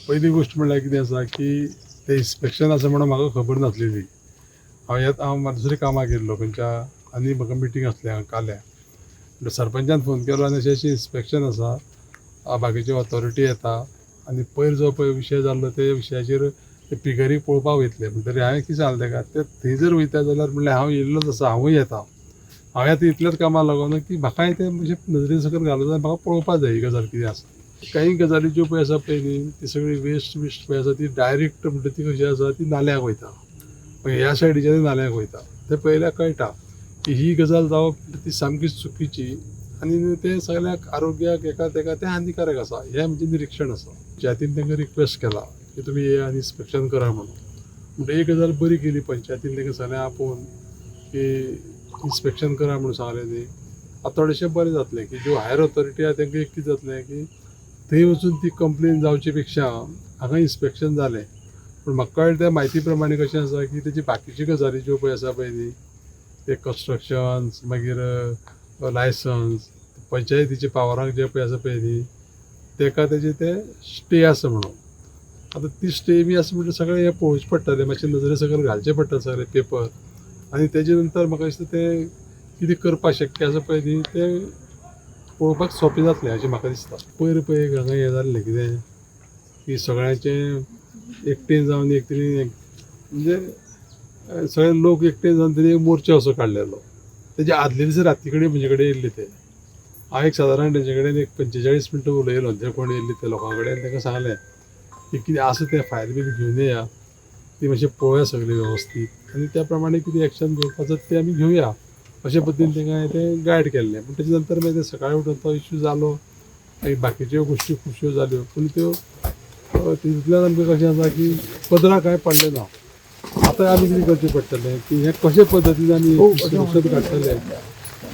पहिली गोष्ट म्हणल्यार कितें आसा की तें इन्स्पेक्शन आसा म्हणून म्हाका खबर नासलेली. हांव दुसरे कामाक गेल्लो खंयच्या आनी म्हाका मिटींग आसली हांगा काल्या. सरपंचान फोन केलो आनी अशें इन्स्पेक्शन आसा, बाकीचे ऑथॉरिटी येता आनी पयर जो पळय विशय जाल्लो ते विशयाचेर ते पिगरी पळोवपाक वयतले. म्हणटरी हांवें कितें सांगलें ताका ते थंय जर वयता जाल्यार म्हणल्यार हांव येयल्लोच आसा, हांवूय येता. हांवें आतां इतल्याच कामाक लागून की म्हाकाय ते म्हणजे नजरे सकयल घालून म्हाका पळोवपाक जाय ही गजाल कितें आसा. काही गजाली ज्यो पळय आसा पळय न्ही ती सगळी वेस्ट पळय आसा ती डायरेक्ट म्हणटा ती कशी आसा ती नाल्याक वयता. ह्या सायडीच्यान नाल्याक वयता. ते पळयल्यार कळटा की ही गजाल जावप ती सामकीच चुकीची आनी ते सगळ्याक आरोग्याक एका तेका तें हानिकारक आसा. हें म्हणजे निरीक्षण आसा. पंचायतीन तांकां रिक्वेस्ट केला की तुमी ये आनी इन्स्पेक्शन करा म्हणून. म्हणजे एक गजाल बरी केली पंचायतीन तांकां सगळ्यांक आपोवन की इन्स्पेक्शन करा म्हणून सांगलें न्ही. आतां थोडेंशें बरें जातलें की ज्यो हायर ऑथॉरिटी आहा तांकां एक कितें जातलें की थंय वचून ती कंप्लेन जावचे पेक्षा हांगा इन्स्पेक्शन जालें. पूण म्हाका कळटा त्या म्हायती प्रमाणे कशें आसा की तेजी बाकीच्यो गजाली ज्यो पळय आसा पळय न्ही ते कन्स्ट्रक्शन्स मागीर लायसन्स पंचायतीच्या पावराक जे पळय आसा पळय न्ही तेका तेजे ते स्टे आसा म्हणून. आतां ती स्टे बी आसा म्हणजे सगळें हें पळोवचें पडटलें, मातशें नजरे सकयल घालचें पडटलें सगळें पेपर. आनी तेजे नंतर म्हाका दिसता ते कितें करपाक शक्य आसा पळय न्ही तें पळोवपाक सोंपें जातलें अशें म्हाका दिसता. पयर पळय हांगा हें जाल्लें कितें की सगळ्यांचें एकठांय जावन एक तरी म्हणजे सगळे लोक एकठांय जावन तरी एक मोर्चा असो काडलेलो. तेजे आदले दीस राती कडेन म्हजे कडेन येयल्ले ते. हांव एक सादारण तेजे कडेन एक 45 मिनटां उलयलो. जे कोण येयल्ले ते लोकां कडेन तांकां सांगलें की कितें आसा तें फायल बील घेवन येया, ती मातशें पळोवया सगळें वेवस्थीत आनी त्या प्रमाणे कितें एक्शन घेवपाचो तें आमी घेवया अशे पद्दतीन तांकां हांवें तें गायड केल्लें. पूण तेजे नंतर मागीर सकाळीं उठून तो इश्यू जालो आनी बाकीच्यो गोश्टी खुबश्यो जाल्यो. पूण त्यो तितूंतल्यान आमकां कशें आसा की पदराक कांय पडलें ना. आतां आमी कितें करचें पडटलें की हें कशे पद्दतीन आमी सुरक्षीत काडटले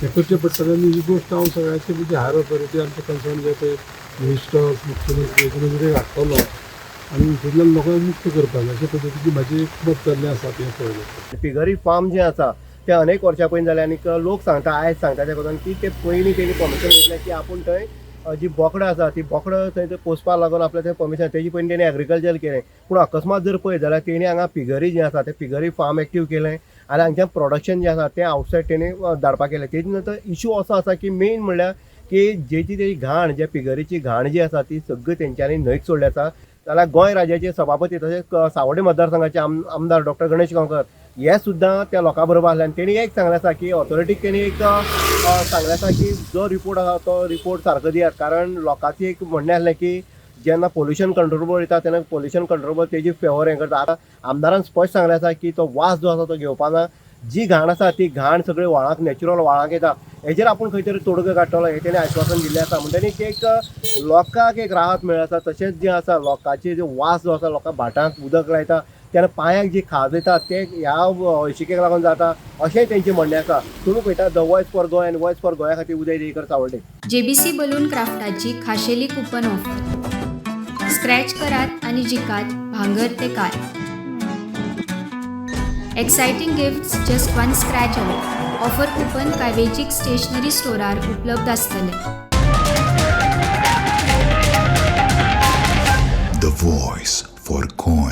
हें करचें पडटलें. आनी ही गोश्ट हांव सगळ्यांचे म्हणजे हायर ऑथॉरिटी आमचे कन्सर्न जे पळय मिनिस्टर्स मुख्यमंत्री हेजे नजरेक हाडटलो आनी हितूंतल्यान लोकांक मुक्त करपाक अशे पद्दतीची म्हाजी एक मत जाल्लें आसा तें पळयलें. पिगरी फार्म जें आसा तें अनेक वर्सां पयलीं जालें आनी लोक सांगता आयज सांगता त्या कोतान की ते पयलीं तेणी परमिशन घेतलें की आपूण थंय जी बोकडां आसा ती बोकडां थंय पोसपाक लागून आपलें थंय परमिशन तेजी पयलीं तेणी एग्रीकल्चर केलें. पूण अकस्मात जर पळयत जाल्यार तेणी हांगा पिगरी जें आसा तें पिगरी फार्म एक्टीव केलें आनी हांगचें प्रोडक्शन जें आसा तें आवटसायड तेणी धाडपाक केलें. तेजे नंतर इश्यू असो आसा की मेन म्हणल्यार की तेजी घाण जे पिगरीची घाण जी आसा ती सगळी तेंच्यांनी न्हंयक सोडली आसा. जाल्यार गोंय राज्याचे सभापती तशेंच सावड्डे मतदारसंघाचे आमदार डॉक्टर गणेश गांवकर हे सुद्दां त्या लोकां बरोबर आसले. आनी तेणी एक सांगलें आसा की ऑथॉरिटीक तेणी एक सांगलें आसा की जो रिपोर्ट आसा तो रिपोर्ट सारको दियात. कारण लोकांचें एक म्हणणें आसलें की जेन्ना पोल्युशन कंट्रोल बोर्ड येता तेन्ना पोल्युशन कंट्रोल बोर्ड तेजी फेवर हें करता. आतां आमदारान स्पश्ट सांगलें आसा की तो वास जो आसा तो घेवपाना. जी घाण आसा ती घाण सगळी व्हाळांक नॅचरल व्हाळांक येता. हेजेर आपूण खंय तरी तोडगो काडटलो हें तेणी आश्वासन दिल्लें आसा. म्हणटनी एक लोकांक एक राहत मेळ्ळी आसा. तशेंच जें आसा लोकांचे जो वास जो आसा लोकां भाटांक उदक लायता तेन्ना पांयाक जी खाज येता ते ह्या हळशिकेक लागून जाता अशेंय तेंचें म्हणणें आसा. तुमी पळयता द वॉयस फॉर गोंय आनी वॉयस फॉर गोंया खातीर उदय देयकर सावड्डे. JBC बलून क्राफ्टाची खाशेली कुपन ऑफर. स्क्रॅच करात आणि जिकात भांगर ते car. Exciting gifts just one scratch away. Offer coupon काय वेंचीक स्टेशनरी स्टोरार उपलब्ध आसतले. The voice for Con.